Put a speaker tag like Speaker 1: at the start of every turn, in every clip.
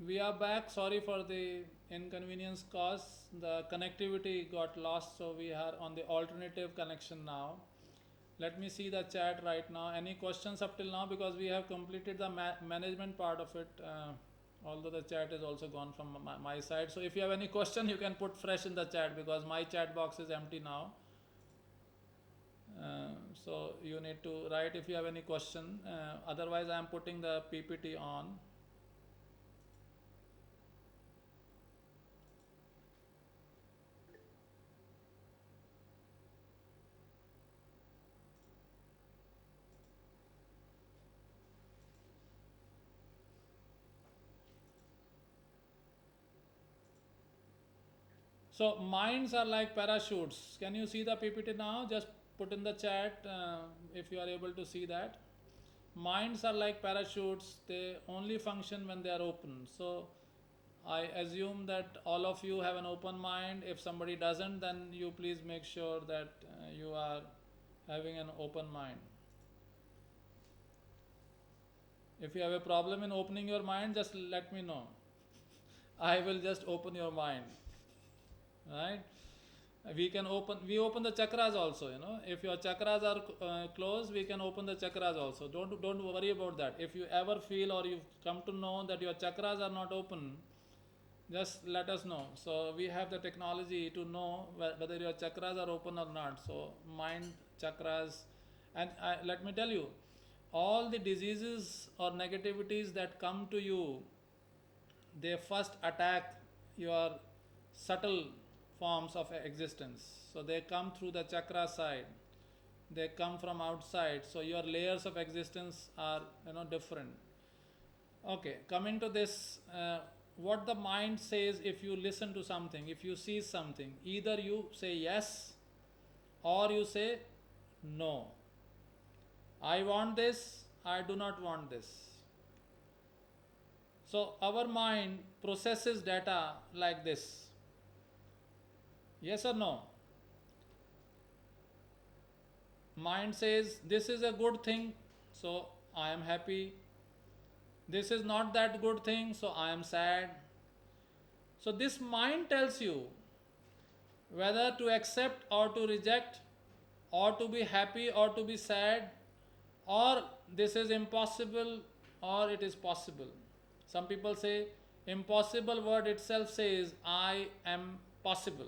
Speaker 1: We are back. Sorry for the inconvenience caused. The connectivity got lost, so we are on the alternative connection now. Let me see the chat right now. Any questions up till now? Because we have completed the management part of it. Although the chat is also gone from my side. So if you have any question, you can put fresh in the chat because my chat box is empty now. So you need to write if you have any question. Otherwise, I am putting the PPT on. So minds are like parachutes. Can you see the PPT now? Just put in the chat if you are able to see that. Minds are like parachutes. They only function when they are open. So I assume that all of you have an open mind. If somebody doesn't, then you please make sure that you are having an open mind. If you have a problem in opening your mind, just let me know. I will just open your mind. Right? We open the chakras also, if your chakras are closed, we can open the chakras also. Don't worry about that. If you ever feel or you've come to know that your chakras are not open, just let us know. So we have the technology to know whether your chakras are open or not. So mind, chakras, and let me tell you, all the diseases or negativities that come to you, they first attack your subtle forms of existence. So they come through the chakra side, they come from outside. So your layers of existence are different. Okay, coming to this, what the mind says, if you listen to something, if you see something, either you say yes or you say no. I want this, I do not want this. So our mind processes data like this. Yes or no? Mind says this is a good thing, so I am happy. This is not that good thing, so I am sad. So this mind tells you whether to accept or to reject, or to be happy or to be sad, or this is impossible or it is possible. Some people say impossible word itself says I am possible.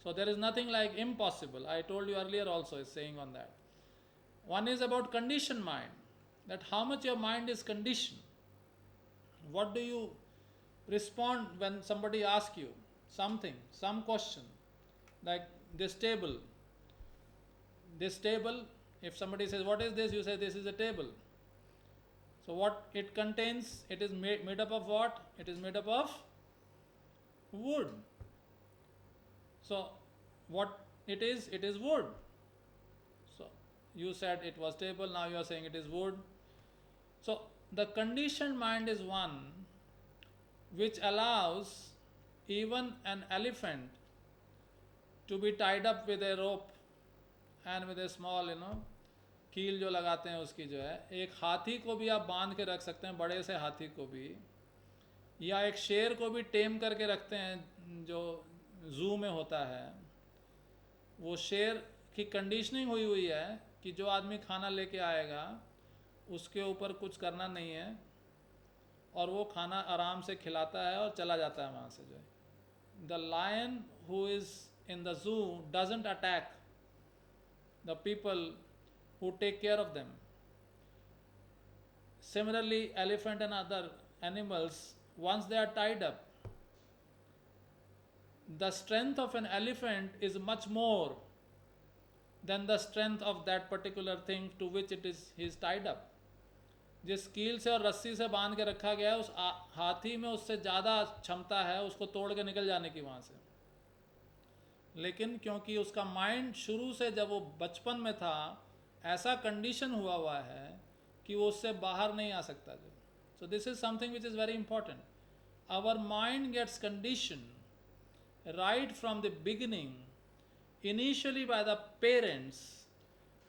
Speaker 1: So there is nothing like impossible. I told you earlier also is saying on that. One is about conditioned mind, that how much your mind is conditioned. What do you respond when somebody asks you something, some question, like this table. This table, if somebody says, what is this? You say, this is a table. So what it contains, it is made up of what? It is made up of wood. So what it is wood. So you said it was table, now you are saying it is wood. So the conditioned mind is one which allows even an elephant to be tied up with a rope and with a small कील जो लगाते हैं उसकी जो है, एक हाथी को भी आप बांध के रख सकते हैं, बड़े से हाथी को भी, या एक शेर को भी टेम करके रखते हैं जो जू में होता है. वो शेर की कंडीशनिंग हुई हुई है कि जो आदमी खाना लेके आएगा उसके ऊपर कुछ करना नहीं है और वो खाना आराम से खिलाता है और चला जाता है वहाँ से जो है. The lion who is in the zoo doesn't attack the people who take care of them. Similarly, elephant and other animals, once they are tied up, the strength of an elephant is much more than the strength of that particular thing to which he is tied up. जिस कील से और रस्सी से बांध के रखा गया है, उस हाथी में उससे ज़्यादा क्षमता है उसको तोड़ के निकल जाने की वहाँ से. लेकिन क्योंकि उसका माइंड शुरू से जब वो बचपन में था ऐसा कंडीशन हुआ है कि वो उससे बाहर नहीं आ सकता जो. So this is something which is very important. Our mind gets condition right from the beginning initially by the parents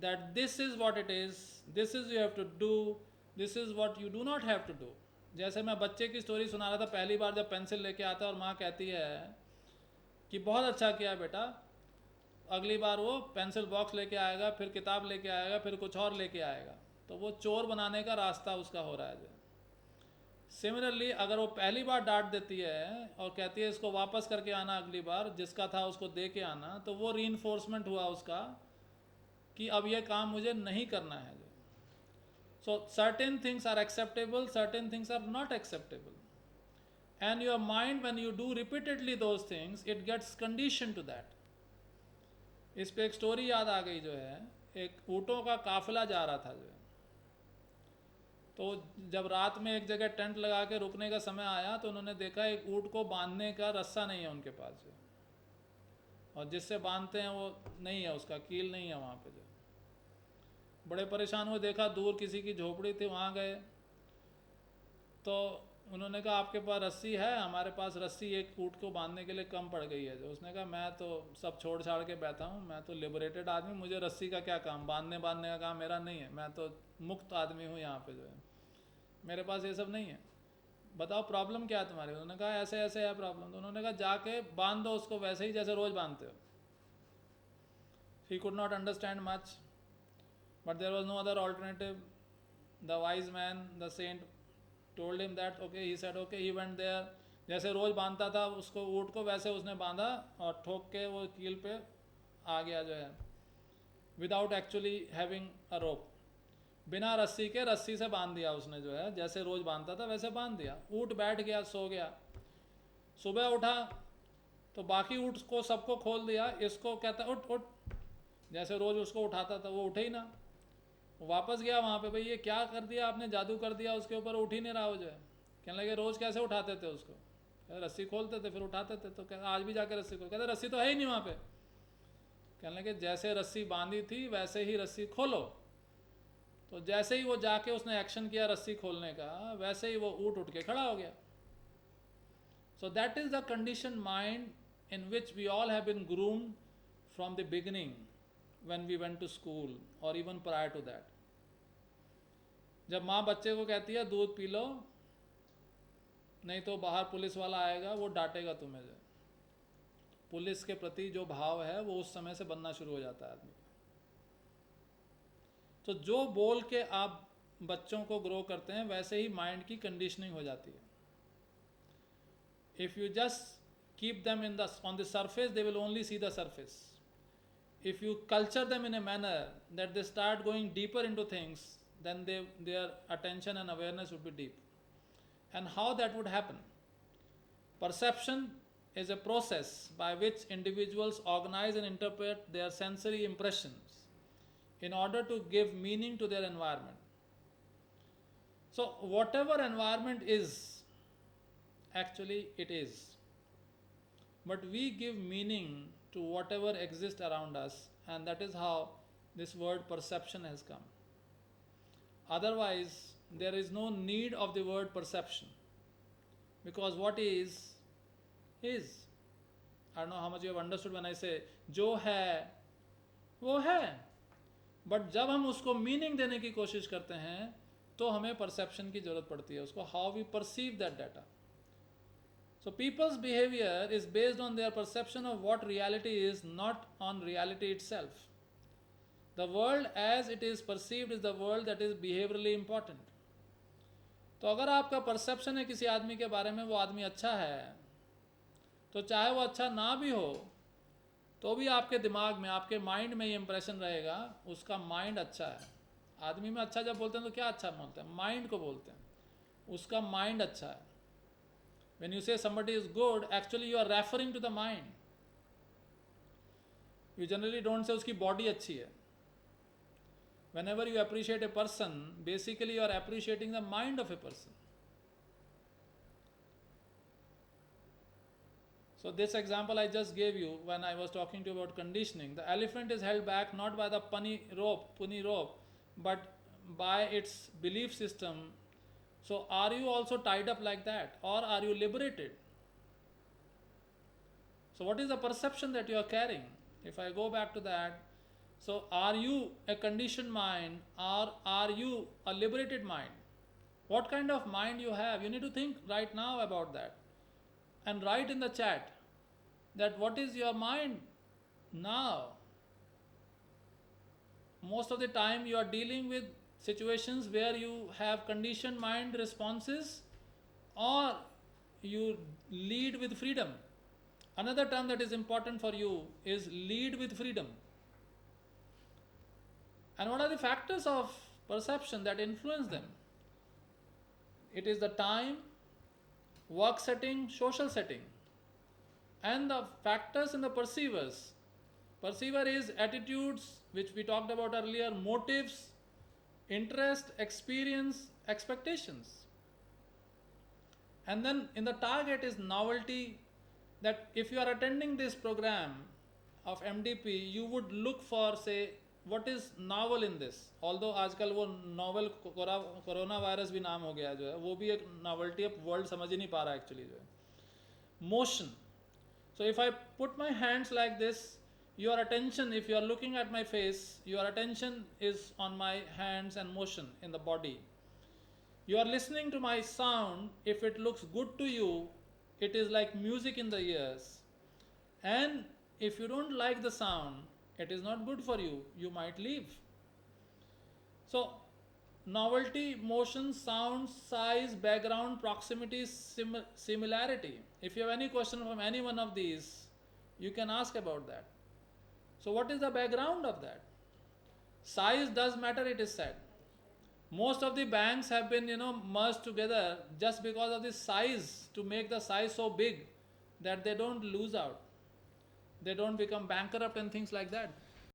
Speaker 1: that this is what it is, this is you have to do, this is what you do not have to do, जैसे मैं बच्चे की story सुना रहा था, पहली बार जब pencil लेके आता है और माँ कहती है कि बहुत अच्छा किया बेटा, अगली बार वो पेंसिल बॉक्स लेके आएगा, फिर किताब लेके आएगा, फिर कुछ और लेके आएगा, तो वो चोर बनाने का रास्ता उसका हो रहा है जो। सिमिलरली अगर वो पहली बार डांट देती है और कहती है इसको वापस करके आना अगली बार, जिसका था उसको दे के आना, तो वो रीइंफोर्समेंट हुआ उसका कि अब ये काम मुझे नहीं करना है जो। So certain things are acceptable, certain things are not acceptable, and your mind when you do repeatedly those things it gets condition to that. इस पे एक स्टोरी याद आ गई जो है, एक ऊँटों का काफिला जा रहा था जो है, तो जब रात में एक जगह टेंट लगा के रुकने का समय आया तो उन्होंने देखा एक ऊँट को बांधने का रस्सा नहीं है उनके पास जो, और जिससे बांधते हैं वो नहीं है, उसका कील नहीं है वहाँ पे जो। बड़े परेशान हुए, देखा दूर किसी की झोपड़ी थी, वहाँ गए तो उन्होंने कहा आपके पास रस्सी है? हमारे पास रस्सी एक ऊँट को बांधने के लिए कम पड़ गई है जो। उसने कहा मैं तो सब छोड़ छाड़ के बैठा हूँ, मैं तो लिबरेटेड आदमी, मुझे रस्सी का क्या काम, बांधने का काम मेरा नहीं है, मैं तो मुक्त आदमी हूँ यहाँ पे जो है, मेरे पास ये सब नहीं है, बताओ प्रॉब्लम क्या है तुम्हारी? उन्होंने कहा ऐसे ऐसे है प्रॉब्लम। तो उन्होंने कहा जाके बांध दो उसको वैसे ही जैसे रोज़ बांधते हो। He could not understand much, but there was no other alternative. The wise man, the saint told him that okay, he said okay, he went there, जैसे रोज़ बांधता था उसको ऊँट को वैसे उसने बांधा और ठोक के वो कील पे आ गया जो है, विदाउट एक्चुअली हैविंग अ रोप, बिना रस्सी के, रस्सी से बांध दिया उसने जो है, जैसे रोज़ बांधता था वैसे बांध दिया। ऊँट बैठ गया, सो गया। सुबह उठा तो बाकी ऊँट को सबको खोल दिया, इसको कहता उठ उठ, जैसे रोज़ उसको उठाता था वो उठे ही ना। वापस गया वहाँ पे, भाई ये क्या कर दिया आपने, जादू कर दिया उसके ऊपर, उठ ही नहीं रहा हो जो है। कहने लगे रोज़ कैसे उठाते थे उसको? रस्सी खोलते थे फिर उठाते थे। तो कहते आज भी जाके रस्सी खोल, कहते रस्सी तो है ही नहीं वहाँ पे। कहने लगे जैसे रस्सी बांधी थी वैसे ही रस्सी खोलो। तो जैसे ही वो जाके उसने एक्शन किया रस्सी खोलने का, वैसे ही वो उठ के खड़ा हो गया। So that is the condition mind in which we all have been groomed from the beginning when we went to school और इवन प्रायर टू दैट। जब माँ बच्चे को कहती है दूध पी लो, नहीं तो बाहर पुलिस वाला आएगा वो डांटेगा तुम्हें, जो पुलिस के प्रति जो भाव है वो उस समय से बनना शुरू हो जाता है आदमी का। तो जो बोल के आप बच्चों को ग्रो करते हैं वैसे ही माइंड की कंडीशनिंग हो जाती है। If you just keep them in the on the surface they will only see the surface. If you culture them in a manner that they start going deeper into things, then their attention and awareness would be deep. And how that would happen? Perception is a process by which individuals organize and interpret their sensory impressions in order to give meaning to their environment. So whatever environment is, actually it is, but we give meaning to whatever exists around us, and that is how this word perception has come. Otherwise, there is no need of the word perception, because what is. I don't know how much you have understood when I say जो है वो है, but जब हम उसको meaning देने की कोशिश करते हैं तो हमें परसेप्शन की जरूरत पड़ती है उसको, how we perceive that data. So people's behavior is based on their perception of what reality is, not on reality itself. The world as it is perceived is the world that is behaviorally important. तो अगर आपका perception है किसी आदमी के बारे में वो आदमी अच्छा है, तो चाहे वो अच्छा ना भी हो तो भी आपके दिमाग में, आपके माइंड में ये इंप्रेशन रहेगा उसका माइंड अच्छा है. आदमी में अच्छा जब बोलते हैं तो क्या अच्छा बोलते हैं? माइंड को बोलते हैं, उसका माइंड अच्छा है. When you say somebody is good, actually you are referring to the mind. You generally don't say उसकी body अच्छी है. Whenever you appreciate a person, basically you are appreciating the mind of a person. So this example I just gave you when I was talking to you about conditioning. The elephant is held back not by the puny rope, but by its belief system. So are you also tied up like that, or are you liberated? So what is the perception that you are carrying? If I go back to that, so are you a conditioned mind or are you a liberated mind? What kind of mind you have? You need to think right now about that and write in the chat that what is your mind now. Most of the time you are dealing with situations where you have conditioned mind responses, or you lead with freedom. Another term that is important for you is lead with freedom. And what are the factors of perception that influence them? It is the time, work setting, social setting, and the factors in the perceivers. Perceiver is attitudes, which we talked about earlier, motives, interest, experience, expectations. And then in the target is novelty, that if you are attending this program of MDP, you would look for, say, what is novel in this. Although आजकल वो novel corona virus भी नाम हो गया जो है, वो भी एक novelty अब वर्ल्ड समझ ही नहीं पा रहा एक्चुअली जो है. Motion. So if I put my hands like this, your attention, if you are looking at my face, your attention is on my hands and motion in the body. You are listening to my sound. If it looks good to you, it is like music in the ears. And if you don't like the sound, it is not good for you. You might leave. So, novelty, motion, sound, size, background, proximity, similarity. If you have any question from any one of these, you can ask about that. So, what is the background of that? Size does matter, it is said. Most of the banks have been, merged together just because of the size, to make the size so big that they don't lose out. They don't become bankrupt and things like that.